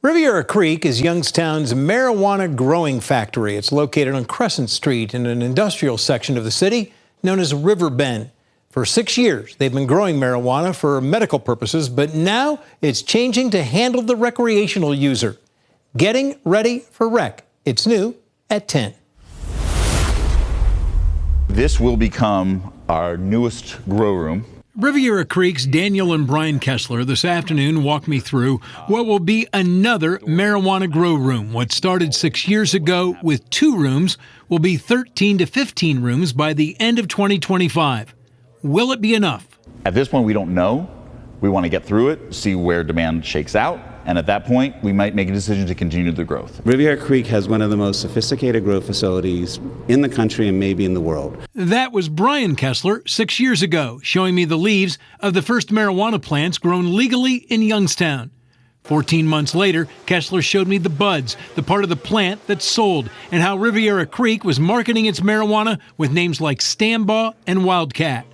Riviera Creek is Youngstown's marijuana growing factory. It's located on Crescent Street in an industrial section of the city known as River Bend. For 6 years, they've been growing marijuana for medical purposes, but now it's changing to handle the recreational user. Getting ready for rec. It's new at 10. This will become our newest grow room. Riviera Creek's Daniel and Brian Kessler this afternoon walked me through what will be another marijuana grow room. What started 6 years ago with 2 rooms will be 13 to 15 rooms by the end of 2025. Will it be enough? At this point, we don't know. We want to get through it, see where demand shakes out, and at that point, we might make a decision to continue the growth. Riviera Creek has one of the most sophisticated grow facilities in the country and maybe in the world. That was Brian Kessler 6 years ago, showing me the leaves of the first marijuana plants grown legally in Youngstown. 14 months later, Kessler showed me the buds, the part of the plant that's sold, and how Riviera Creek was marketing its marijuana with names like Stambaugh and Wildcat.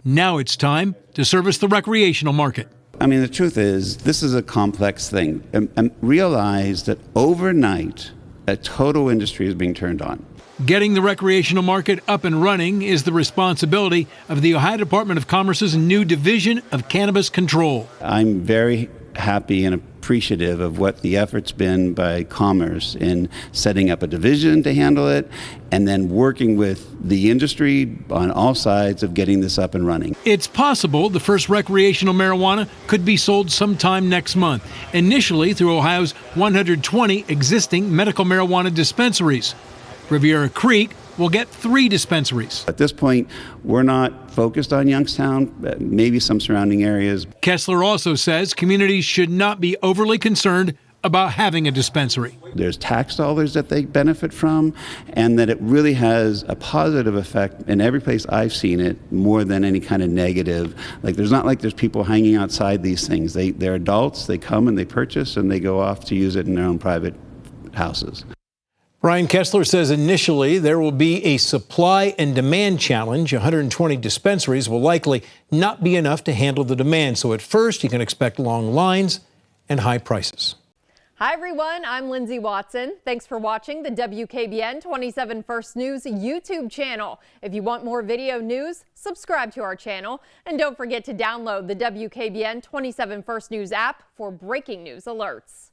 Now it's time to service the recreational market. I mean, the truth is, this is a complex thing. And realize that overnight, a total industry is being turned on. Getting the recreational market up and running is the responsibility of the Ohio Department of Commerce's new Division of Cannabis Control. I'm very happy and appreciative of what the effort's been by Commerce in setting up a division to handle it and then working with the industry on all sides of getting this up and running. It's possible the first recreational marijuana could be sold sometime next month, initially through Ohio's 120 existing medical marijuana dispensaries. Riviera Creek will get 3 dispensaries. At this point, we're not focused on Youngstown, maybe some surrounding areas. Kessler also says communities should not be overly concerned about having a dispensary. There's tax dollars that they benefit from, and that it really has a positive effect in every place I've seen it, more than any kind of negative. Like, there's not like there's people hanging outside these things. They're adults, they come and they purchase, and they go off to use it in their own private houses. Brian Kessler says initially there will be a supply and demand challenge. 120 dispensaries will likely not be enough to handle the demand. So at first you can expect long lines and high prices. Hi everyone, I'm Lindsay Watson. Thanks for watching the WKBN 27 First News YouTube channel. If you want more video news, subscribe to our channel. And don't forget to download the WKBN 27 First News app for breaking news alerts.